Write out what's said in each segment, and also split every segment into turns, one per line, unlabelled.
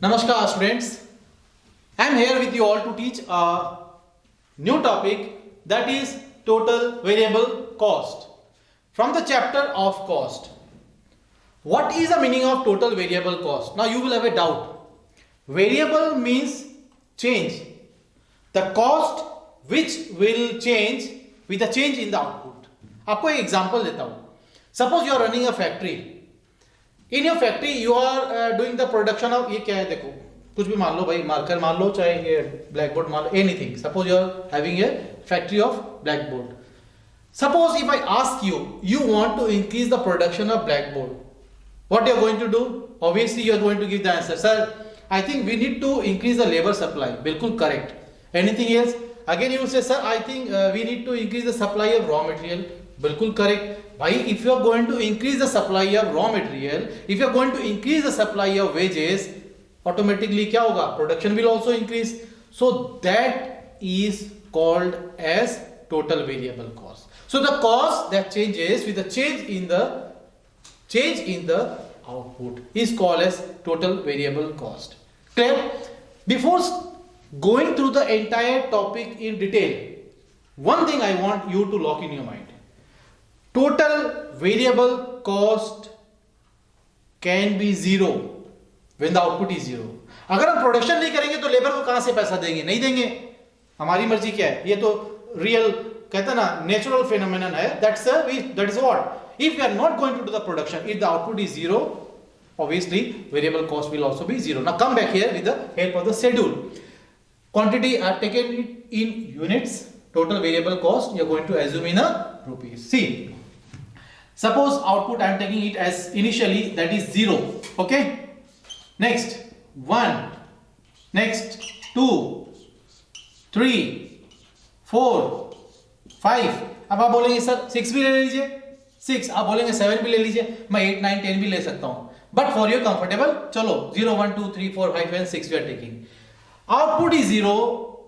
Namaskar students, I am here with you all to teach a new topic, that is total variable cost from the chapter of cost. What is the meaning of total variable cost? Now you will have a doubt. Variable means change, the cost which will change with the change in the output. आपको एक example देता हूँ. Suppose you are running a factory. In your factory you are doing the production of, ये क्या है देखो, कुछ भी मान लो भाई, मार्कर मान लो, चाहे ये ब्लैक बोर्ड मान लो, anything. Suppose you are having a factory of blackboard. Suppose if I ask you, you want to increase the production of blackboard, what you are going to do? Obviously you are going to give the answer, sir, I think we need to increase the labor supply. बिल्कुल correct. Anything else? Again you will say, sir, I think we need to increase the supply of raw material. बिल्कुल correct. Why? If you are going to increase the supply of raw material, if you are going to increase the supply of wages, automatically क्या होगा? Production will also increase. So that is called as total variable cost. So the cost that changes with the change in the output is called as total variable cost. Clear? Before going through the entire topic in detail, one thing I want you to lock in your mind. Total variable cost can be zero when the output is zero. अगर हम production नहीं करेंगे तो labour को कहां से पैसा देंगे? नहीं देंगे. हमारी मर्जी क्या है? ये तो रियल कहते हैं ना, नेचुरल फेनोमेनन है. that is what. If we are not going to do the production, if the output is zero, obviously variable cost will also be zero. Now come back here with the help of the schedule. Quantity are taken in units. Total variable cost you are going to assume in a rupees. See. Suppose output I am taking it as initially, that is 0. Okay. Next 1. Next 2, 3, 4, 5. अब आप बोलेंगे sir 6 भी ले लीजिए, 6. आप बोलेंगे 7 भी ले लीजिए, मैं 8, 9, 10 भी ले सकता हूँ. But for your comfortable, चलो 0, 1, 2, 3, 4, 5 and 6 we are taking. Output is 0.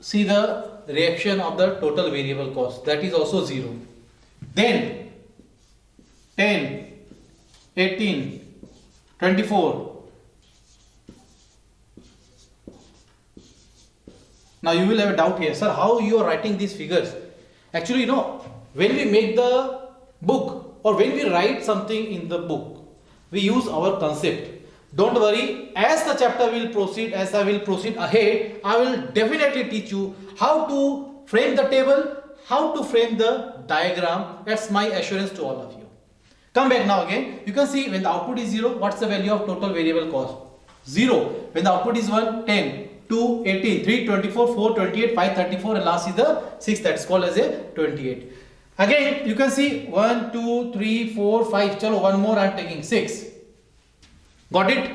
See the reaction of the total variable cost, that is also 0. Then 10, 18, 24. Now you will have a doubt here, sir, how you are writing these figures? Actually, you know, when we make the book or when we write something in the book, we use our concept. Don't worry, as the chapter will proceed, as I will proceed ahead, I will definitely teach you how to frame the table, how to frame the diagram. That's my assurance to all of you. Come back now again. You can see when the output is 0, what's the value of total variable cost? 0. When the output is 1, 10, 2, 18, 3, 24, 4, 28, 5, 34 and last is the 6, that's called as a 28. Again you can see 1, 2, 3, 4, 5. Chalo, one more I am taking 6. Got it?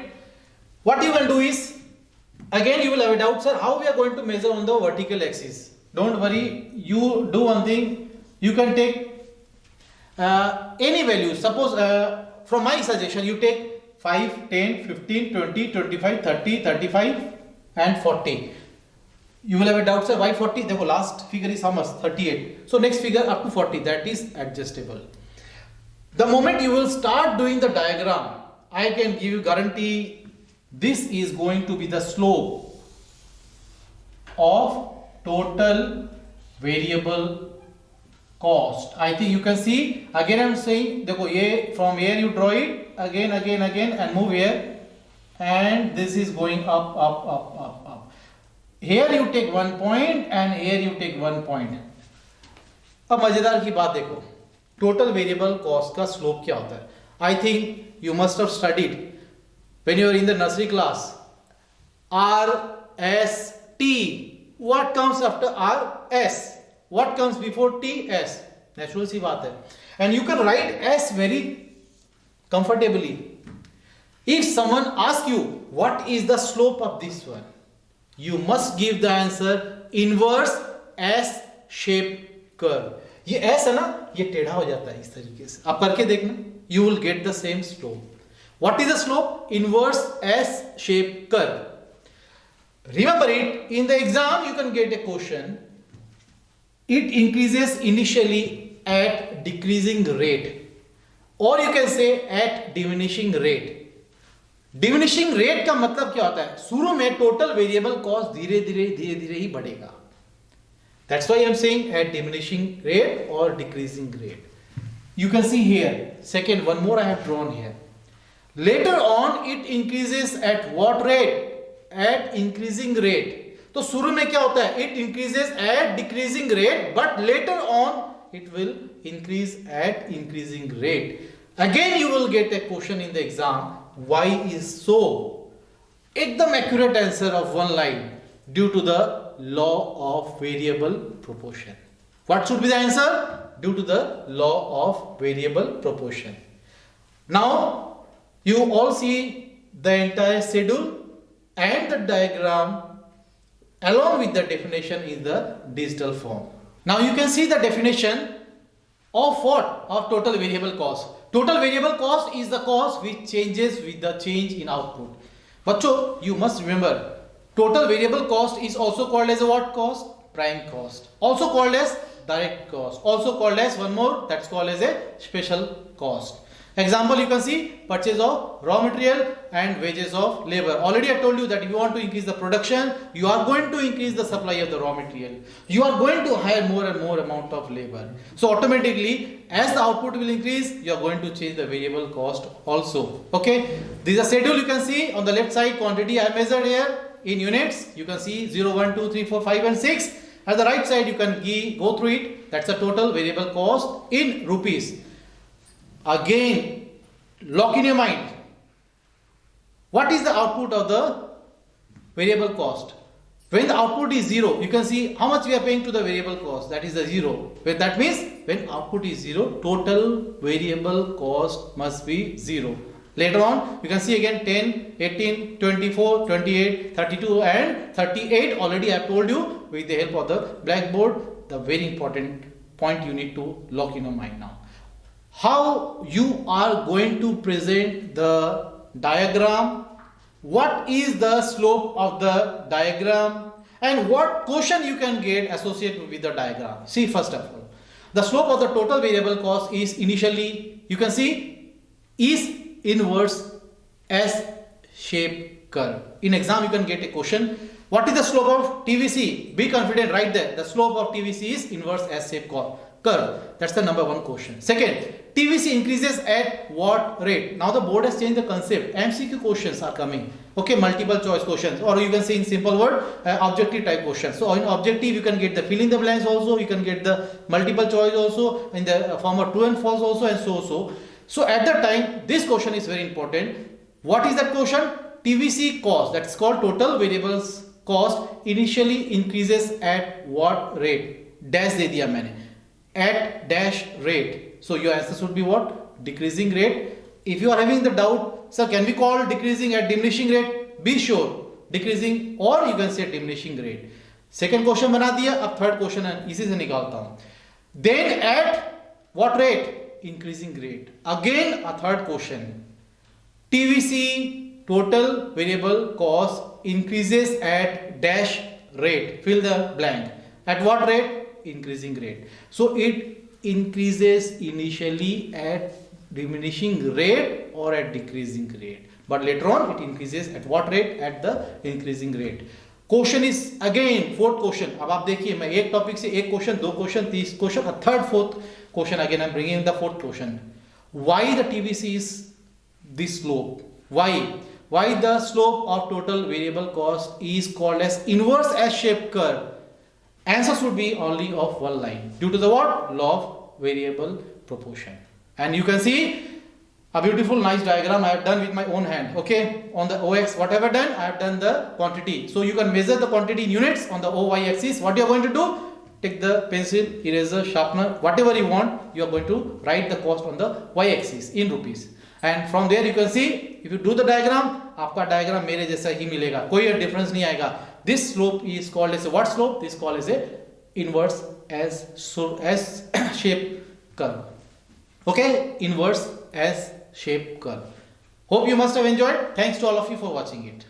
What you can do is, again you will have a doubt, sir, how we are going to measure on the vertical axis? Don't worry, you do one thing, you can take any value. Suppose from my suggestion you take 5, 10, 15, 20, 25, 30, 35 and 40. You will have a doubt, sir, why 40? The last figure is how much? 38. So next figure up to 40, that is adjustable. The moment you will start doing the diagram, I can give you guarantee this is going to be the slope of total variable cost. I think you can see, again I am saying, देखो ये from here you draw it again and move here, and this is going up. Here you take 1 point and here you take 1 point. अब मजेदार की बात देखो, total variable cost का slope क्या होता है? I think you must have studied when you are in the nursery class. R, S, T. What comes after R? S. What comes before T? S. Natural सी बात है. And you can write S very comfortably. If someone asks you what is the slope of this one, you must give the answer inverse S shaped curve. ये S है ना, ये टेढ़ा हो जाता है इस तरीके से. आप करके देखना, you will get the same slope. What is the slope? Inverse S shaped curve. Remember it, in the exam you can get a question. It increases initially at decreasing rate, or you can say at diminishing rate. Diminishing rate का मतलब क्या होता है, शुरू में total variable cost धीरे धीरे ही बढ़ेगा. That's why I am saying at diminishing rate or decreasing rate. You can see here, second one more I have drawn here. Later on it increases at what rate? At increasing rate. तो शुरू में क्या होता है, it increases at decreasing rate, but later on it will increase at increasing rate. Again you will get a question in the exam, why is so? एकदम accurate answer of one line, due to the law of variable proportion. What should be the answer? Due to the law of variable proportion. Now you all see the entire schedule and the diagram along with the definition in the digital form. Now you can see the definition of what? Of total variable cost. Total variable cost is the cost which changes with the change in output. बच्चों, you must remember, total variable cost is also called as a what cost? Prime cost. Also called as direct cost. Also called as one more, that's called as a special cost. Example you can see, purchase of raw material and wages of labor. Already I told you that if you want to increase the production, you are going to increase the supply of the raw material. You are going to hire more and more amount of labor. So automatically, as the output will increase, you are going to change the variable cost also. Okay, this is a schedule you can see on the left side. Quantity I measured here in units. You can see 0, 1, 2, 3, 4, 5 and 6. At the right side you can go through it. That's the total variable cost in rupees. Again, lock in your mind, what is the output of the variable cost? When the output is 0, you can see how much we are paying to the variable cost, that is the 0. That means when output is 0, total variable cost must be 0. Later on you can see again 10, 18, 24, 28, 32 and 38. Already I have told you with the help of the blackboard. The very important point you need to lock in your mind now. How you are going to present the diagram, what is the slope of the diagram and what quotient you can get associated with the diagram. See, first of all, the slope of the total variable cost is initially, you can see, is inverse S shape curve. In exam you can get a question, what is the slope of TVC? Be confident, right there. The slope of TVC is inverse S shape curve. That's the number one question. Second, TVC increases at what rate? Now the board has changed the concept. MCQ questions are coming. Okay, multiple choice questions, or you can say in simple word, objective type questions. So in objective you can get the fill in the blanks also, you can get the multiple choice also, in the form of true and false also, and so. So at that time, this question is very important. What is that question? TVC cost, that's called total variables cost, initially increases at what rate? Dash दे दिया मैंने. At dash rate. So your answer should be what? Decreasing rate. If you are having the doubt, sir, can we call decreasing at diminishing rate? Be sure, decreasing, or you can say diminishing rate. Second question बना दिया, अब third question है, इसी से निकालता हूँ. Then at what rate? Increasing rate. Again a third question. TVC, total variable cost, increases at dash rate. Fill the blank. At what rate? Increasing rate. So it increases initially at diminishing rate or at decreasing rate, but later on it increases at what rate? At the increasing rate. Question is again fourth question. अब आप देखिए, मैं एक topic से एक question, दो question, तीस question, third fourth question. Again I am bringing the fourth question. Why the TVC is this slope? Why the slope of total variable cost is called as inverse S-shaped curve? Answer should be only of one line, due to the what? Law of variable proportion. And you can see a beautiful nice diagram I have done with my own hand. Okay, on the OX, whatever done, I have done the quantity. So you can measure the quantity in units on the OY axis. What you are going to do? Take the pencil, eraser, sharpener, whatever you want, you are going to write the cost on the Y axis in rupees. And from there you can see, if you do the diagram, आपका diagram मेरे जैसा ही मिलेगा, कोई difference नहीं आएगा. This slope is called as a what slope? This is called as a inverse S shape curve. Okay, inverse S shape curve. Hope you must have enjoyed. Thanks to all of you for watching it.